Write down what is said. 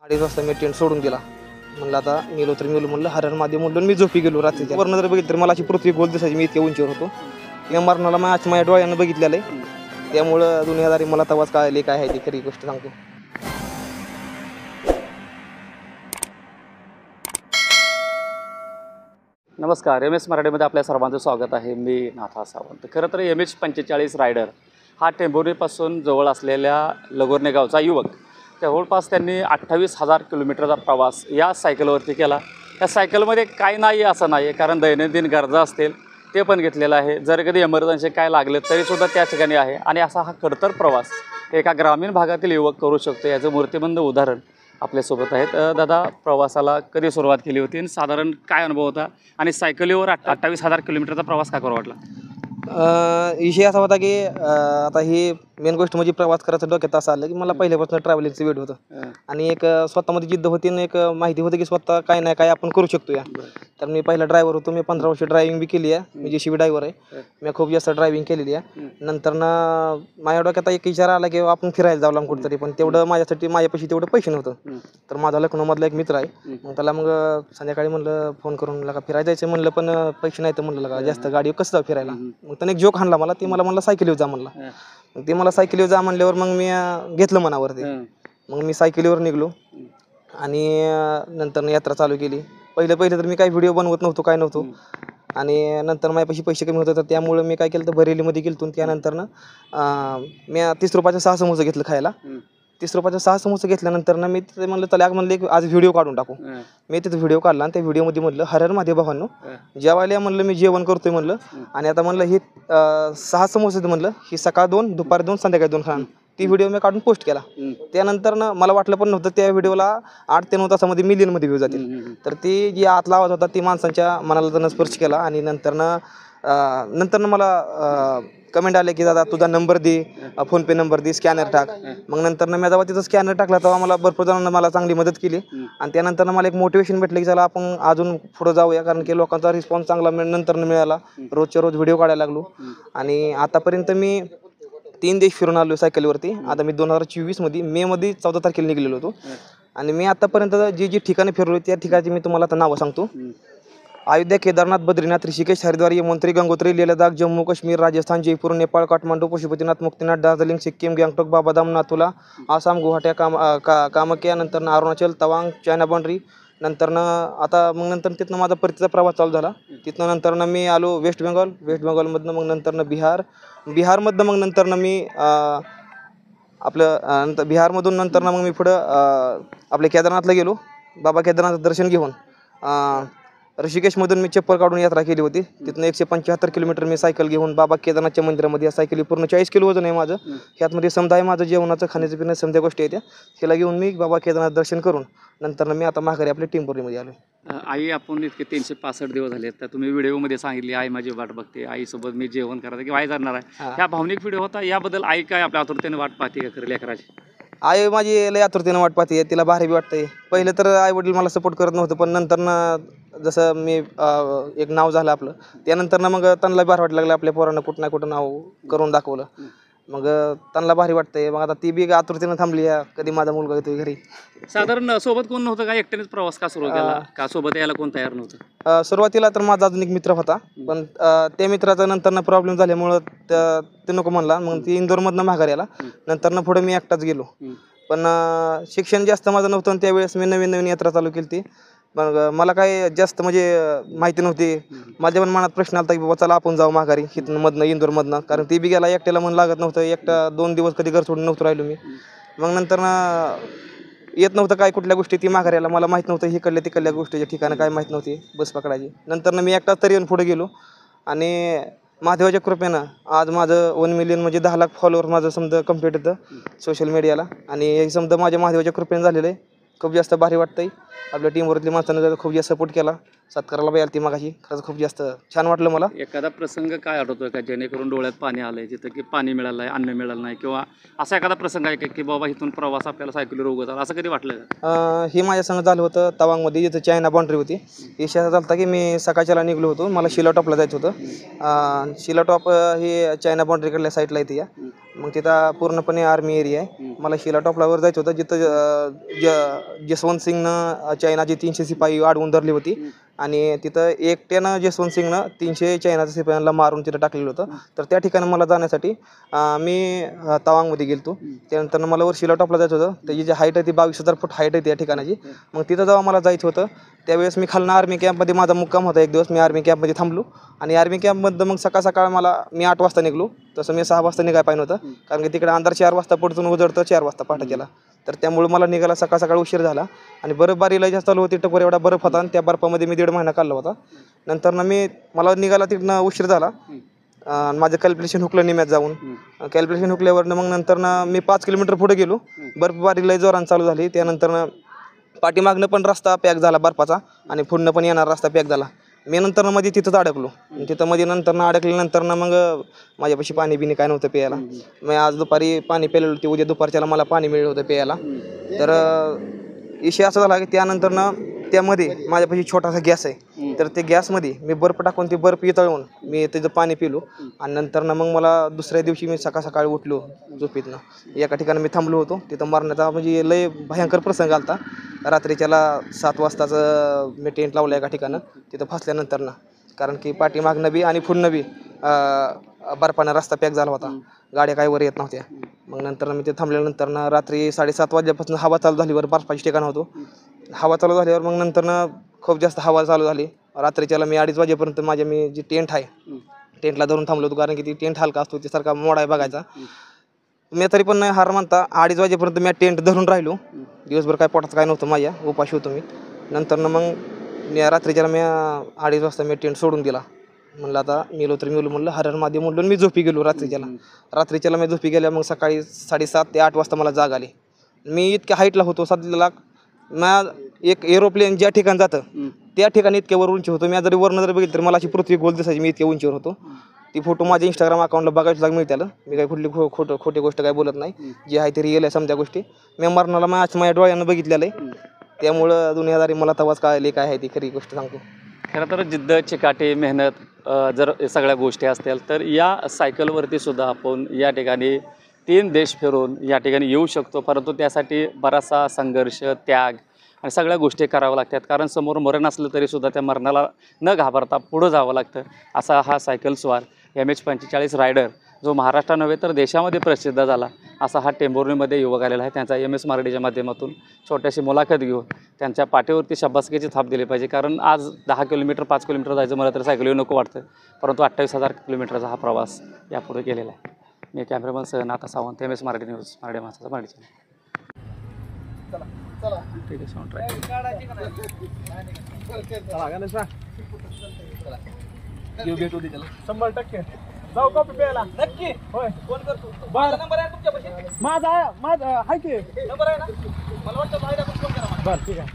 2:30 वाजता मी टेंट सोडून दिला. म्हणलं आता मेलो तर मेलो म्हणलं, हरण महादेव म्हणलं. मी झोपी गेलो रात्रीच्या. वरनं जर बघितलं तर मला अशी पृथ्वी गोल दिसायची. मी इतक्या उंचीवर होतो. या मरणाला माझ्या डोळ्यानं बघितलेलं आहे. त्यामुळं दुनियादारी मला तवाच कळाली काय आहे ती खरी गोष्ट सांगतो. नमस्कार, MS मराठीमध्ये आपल्या सर्वांचं स्वागत आहे. मी नाथा सावंत. खरं तर MH45 रायडर हा टेंभुर्णीपासून जवळ असलेल्या लगोर्णे गावचा युवक. जवळपास त्यांनी 28,000 किलोमीटरचा प्रवास या सायकलवरती केला. या सायकलमध्ये काय नाही असं नाही आहे, कारण दैनंदिन गरजा असतील ते पण घेतलेलं आहे. जर कधी एमर्जन्सी काय लागले तरीसुद्धा त्या ठिकाणी आहे. आणि असा हा खडतर प्रवास एका ग्रामीण भागातील युवक करू शकतो, याचं मूर्तिमंत उदाहरण आपल्यासोबत आहेत. दादा, प्रवासाला कधी सुरुवात केली होती आणि साधारण काय अनुभव होता, आणि सायकलीवर 28,000 किलोमीटरचा प्रवास का करू वाटला? विषय असा होता की आता ही मेन गोष्ट म्हणजे प्रवास करायचं डोक्यात असं आलं की मला पहिल्यापासून ट्रॅव्हलिंगचं वेळ होतं. आणि एक स्वतःमध्ये जिद्द होती आणि एक माहिती होती की स्वतः काय नाही काय आपण करू शकतो. तर मी पहिला ड्रायव्हर होतो. मी 15 वर्ष ड्रायव्हिंग बी केली आहे. मी JCB ड्रायव्हर आहे. मी खूप जास्त ड्रायव्हिंग केलेली आहे. नंतर माझ्या डोक्यात एक विचार आला की आपण फिरायला जाऊ लांब कुठेतरी, पण तेवढं माझ्यासाठी माझ्यापाशी तेवढं पैसे नव्हतं. तर माझा लखनौमधला एक मित्र आहे. मग त्याला संध्याकाळी म्हणलं फोन करून लगा फिरायला जायचं म्हणलं, पण पैसे नाही तर म्हणलं लगा जास्त गाडी कसं जाऊ फिरायला. मग त्याने एक जोक हाणला मला. ते मला म्हणलं सायकलीवर जा म्हणला. मग ते मला सायकलीवर जा म्हणल्यावर मग मी घेतलं मनावरती. मग मी सायकलीवर निघलो आणि नंतर यात्रा चालू केली. पहिलं तर मी काही व्हिडिओ बनवत नव्हतो, काय नव्हतो. आणि नंतर माझ्यापाशी पैसे कमी होते, तर त्यामुळे मी काय केलं तर बरेलीमध्ये गेलो. त्यानंतर मी 30 रुपयाचे 6 समोसे घेतलं खायला. 30 रुपयाचे 6 समोसे घेतल्यानंतर मी तिथे म्हणलं चला म्हणलं आज व्हिडिओ काढून टाकू. मी तिथे व्हिडिओ काढला आणि त्या व्हिडिओमध्ये म्हणलं हर महादेव भावांनो, जेवायला म्हणलं मी जेवण करतोय म्हणलं. आणि आता म्हणलं ही 6 समोसे म्हणलं ही सकाळ 2, दुपार 2, संध्याकाळी 2 खाणं. ती व्हिडिओ मी काढून पोस्ट केला. त्यानंतर मला वाटलं पण नव्हतं त्या व्हिडिओला 8 ते 9 तासामध्ये मिलियनमध्ये व्ह्यू जातील. तर ती जी आतला आवाज होता ती माणसांच्या मनाला त्यानं स्पर्श केला. आणि नंतर मला कमेंट आले की दादा तुझा नंबर दे, फोनपे नंबर दे, स्कॅनर टाक. मग नंतर मी जेव्हा तिथं स्कॅनर टाकला तेव्हा मला भरपूर जणांना मला चांगली मदत केली. आणि त्यानंतर मला एक मोटिवेशन भेटलं की चला आपण अजून पुढं जाऊया, कारण की लोकांचा रिस्पॉन्स चांगला नंतर मिळाला. रोजच्या रोज व्हिडिओ काढायला लागलो. आणि आतापर्यंत मी 3 देश फिरून आलो सायकलवरती. आता मी 2024 मध्ये मेमध्ये 14 तारखेला निघलेलो होतो. आणि मी आतापर्यंत जी ठिकाणी फिरलो त्या ठिकाणी मी तुम्हाला आता नावं सांगतो. अयोध्या, केदारनाथ, बद्रीनाथ, ऋषिकेश, हरिद्वार, यमुनोत्री, गंगोत्री, लेह लडाख, जम्मू काश्मीर, राजस्थान, जयपूर, नेपाळ, काठमांडू, पशुपतीनाथ, मुक्तीनाथ, दार्जिलिंग, सिक्कीम, गँगटॉक, बाबाधाम, नाथुला, आसाम, गुवाहाटी, कामाख्या, नंतर अरुणाचल, तवांग, चायना बाउंड्री. नंतर तिथनं माझा परतीचा प्रवास चालू झाला. तिथनं नंतर मी आलो वेस्ट बेंगॉलमधनं. मग नंतर बिहारमधनं मग नंतर मी बिहारमधून नंतर मग मी पुढं आपल्या केदारनाथला गेलो. बाबा केदारनाथचं दर्शन घेऊन ऋषिकेशमधून मी चप्पल काढून यात्रा केली होती. तिथनं 175 किलोमीटर मी सायकल घेऊन बाबा केदारनाथच्या मंदिरामध्ये. या सायकली पूर्ण 40 किलो वजन आहे माझं. ह्यातमध्ये समजा आहे माझं जेवणाचं, खाण्याचं, पिण्याचं समजा गोष्टी आहेत. त्याला घेऊन मी बाबा केदारनाथ दर्शन करून नंतर मी आता माघारी आपल्या टेंभुर्णीमध्ये आलो. आई, आपण इतके 365 दिवस झाले, तर तुम्ही व्हिडिओमध्ये सांगितली आई माझी वाट बघते, आईसोबत मी जेवण करायचं किंवा आई जाणार आहे. ह्या भावनिक व्हिडिओ होता. याबद्दल आई काय आपल्या आतुरतेने वाट पाहते का खरं लेकराची? आई माझी लय आतुरतेनं वाट पाहते. तिला भारी बी वाटतंय. पहिलं तर आई वडील मला सपोर्ट करत नव्हतं, पण नंतर जसं मी एक नाव झालं आपलं, त्यानंतर मग त्यांना भारी वाटायला लागलं. आपल्या पोरांना कुठं ना कुठं नाव करून दाखवलं. मग त्यांना भारी वाटतंय. मग आता ती बी आतुरतेनं थांबली कधी माझा मुलगा येतो घरी. साधारण सोबत कोण नव्हतं का? एकट्यानेच प्रवास का सुरू केला, का सोबत यायला कोण तयार नव्हतं? सुरुवातीला तर माझा अजून एक मित्र होता, पण त्या मित्राचा नंतर प्रॉब्लेम झाल्यामुळं ते नको म्हणला. मग ती इंदोरमधनं माघारी आला. नंतर पुढे मी एकटाच गेलो. पण शिक्षण जास्त माझं नव्हतं आणि त्यावेळेस मी नवीन यात्रा चालू केली ती. मग मला काय जास्त म्हणजे माहिती नव्हती. माझ्या पण मनात प्रश्न आला की बाबा चला आपण जाऊ माघारी इथनं इंदोरमधनं, कारण ती बी गेला एकट्याला मन लागत नव्हतं. एकटा 2 दिवस कधी घर सोडून नव्हतं राहिलो मी. मग नंतर येत नव्हतं काय कुठल्या गोष्टी ती माघारी आला. मला माहीत नव्हतं ही तिकडल्या गोष्टीच्या ठिकाणं काय माहीत नव्हती बस पकडायची. नंतर मी एकटाच तरी येऊन पुढे गेलो. आणि महादेवाच्या कृपेनं आज माझं 1 मिलियन म्हणजे 10 लाख फॉलोअर माझं समजा कंप्लीट होतं सोशल मीडियाला. आणि हे समजा माझ्या महादेवाच्या कृपेनं झालेलं आहे. खूप जास्त भारी वाटतंय. आपल्या टीमवरतली माणसानं खूप जास्त सपोर्ट केला. सत्काराला बाई आली ती मागाशी. खरंच खूप जास्त छान वाटलं मला. एखादा प्रसंग काय आठवतोय का जेणेकरून डोळ्यात पाणी आलंय, जिथं की पाणी मिळालं आहे, अन्न मिळालं नाही, किंवा असा एखादा प्रसंग आहे की बाबा इथून प्रवास आपल्याला सायकलीवर उगत आला, असं कधी वाटलं का? हे माझ्या संग झालं होतं तवांगमध्ये, जिथं चायना बाउंड्री होती. विषय असा झाला की मी सकाळच्याला निघलो होतो. मला शिला टॉपला जायचं होतं. शिला टॉप हे चायना बाउंड्रीकडल्या साईडला येते. मग तिथं पूर्णपणे आर्मी एरिया आहे. मला शिला टॉपलावर जायचं होतं जिथं जसवंत सिंगनं चायनाची 300 शिपाई अडवून धरली होती आणि तिथं एकट्यानं जसवंत सिंगनं 300 चायनाच्या शिपायांना मारून तिथं टाकलेलं होतं. तर त्या ठिकाणी मला जाण्यासाठी मी तवांगमध्ये गेलो. त्यानंतर मला वर शिला टॉपला जायचं होतं. त्याची जी हाईट आहे ती 22,000 फूट हाईट आहे त्या ठिकाणाची. मग तिथं जेव्हा मला जायचं होतं त्यावेळेस मी खालनं आर्मी कॅम्पमध्ये माझा मुक्काम होता. एक दिवस मी आर्मी कॅम्पमध्ये थांबलो आणि आर्मी कॅम्पमध्ये मग सकाळ मी 8 वाजता निघलो. तसं मी 6 वाजता निघायला पाहिजे होतं कारण की तिकडे अंधार 4 वाजता पडतून उजडतं 4 वाजता पहाटेला. तर त्यामुळे मला निघायला सकाळ उशीर झाला आणि बर्फबारी लय जास्त चालू होती. टकोर एवढा बर्फ होता आणि त्या बर्फामध्ये मी 1.5 महिना काढला होता. नंतर मला निघायला तिकडनं उशीर झाला. माझं कॅल्क्युलेशन हुकलं निम्यात जाऊन. कॅल्क्युलेशन हुकल्यावरनं मग नंतर मी 5 किलोमीटर पुढे गेलो. बर्फबारी लय जोरानं चालू झाली. त्यानंतर पाठीमागनं पण रस्ता पॅक झाला बर्फाचा आणि पुढनं पण येणारा रस्ता पॅक झाला. मी नंतर मध्ये तिथंच अडकलो. तिथं मध्ये अडकल्यानंतर मग माझ्यापाशी पाणी बिणी काय नव्हतं प्यायला. मी आज दुपारी पाणी प्यायलं होतं. उद्या दुपारच्याला मला पाणी मिळलं होतं प्यायला. तर विषय असा झाला की त्यानंतर त्यामध्ये माझ्यापाशी छोटासा गॅस आहे. तर ते गॅसमध्ये मी बर्फ टाकून ते बर्फ वितळवून मी त्याचं पाणी पिलो आणि नंतर मग मला दुसऱ्या दिवशी मी सकाळी उठलो झोपेतनं. एका ठिकाणी मी थांबलो होतो. तिथं मरण्याचा म्हणजे लय भयंकर प्रसंग आला होता. रात्रीच्याला 7 वाजताचं मी टेंट लावलं एका ठिकाणं तिथं फसल्यानंतर कारण की पाठीमागनं बी आणि पुढनं बी बर्फानं रस्ता पॅक झाला होता. गाड्या काही वर येत नव्हत्या. मग नंतर मी ते थांबल्यानंतर रात्री 7:30 वाजल्यापासून हवा चालू झाली. वर बर्फाची ठिकाण होतो. हवा चालू झाल्यावर मग नंतर खूप जास्त हवा चालू झाली. रात्रीच्याला मी 2:30 वाजेपर्यंत मी जी टेंट आहे टेंटला धरून थांबलो होतो कारण की ती टेंट हलका असतो ते सारखा मोडा आहे बघायचा. मी तरी पण नाही हार म्हणता 2:30 वाजेपर्यंत मी टेंट धरून राहिलो. दिवसभर काय पोटाचं काय नव्हतं माझ्या उपाशी होतो मी. नंतर मग रात्रीच्याला मी 2:30 वाजता मी टेंट सोडून दिला. म्हणलं आता मेलो तर मेलो म्हणलं हर माध्यम म्हणलं मी झोपी गेलो. रात्रीच्याला मी झोपी गेल्या. मग सकाळी 7:30 ते 8 वाजता मला जाग आली. मी इतक्या हाईटला होतो. सध्याला एक एरोप्लेन ज्या ठिकाणी जातं त्या ठिकाणी इतक्यावर उंची होतो. मी जरी वरनं जरी बघितलं तर मला अशी पृथ्वी गोल दिसायची. मी इतक्या उंचीवर होतो. ती फोटो माझ्या इंस्टाग्राम अकाउंटला बघायला मिळतील. मी काही कुठली खोटी गोष्ट काय बोलत नाही. जी आहे ती रिअल आहे समजा गोष्टी. मी मरणाला माझ्या डोळ्यानं बघितलेलं आहे. त्यामुळं दुनियादारी मला तवाच कळाली काय आहे ती खरी गोष्ट सांगतो. खरं तर जिद्द चिकाटी मेहनत जर सगळ्या गोष्टी असतील तर या सायकलवरती सुद्धा आपण या ठिकाणी 3 देश फिरून या ठिकाणी येऊ शकतो. परंतु त्यासाठी बराचसा संघर्ष त्याग आणि सगळ्या गोष्टी कराव्या लागतात. कारण समोर मरण असलं तरीसुद्धा त्या मरणाला न घाबरता पुढं जावं लागतं. असा हा सायकलस्वार MH45 रायडर जो महाराष्ट्र नव्हे तर देशामध्ये प्रसिद्ध झाला असा हा टेंभुर्णीमध्ये युवक आलेला आहे. त्यांचा MS मराठीच्या माध्यमातून छोट्याशी मुलाखत घेऊन त्यांच्या पाठीवरती शाबासकीची थाप दिली पाहिजे. कारण आज 10 किलोमीटर 5 किलोमीटर जायचं मला तर सायकलीवर नको वाटतं. परंतु 28,000 किलोमीटरचा हा प्रवास यापुढे केलेला आहे. मी कॅमेरामन सह नाथा सावंत MS मराठी न्यूज मराठी माणसाचा मराठी चॅनल. ठीक आहे साऊंड ट्रॅक भेटू दे त्याला 100% जाऊ कॉपी प्यायला नक्की होय फोन करतो. माझा नंबर आहे तुमच्यापाशी. माझा आहे की नंबर आहे ना मला वाटतं फोन करा. बरं ठीक आहे.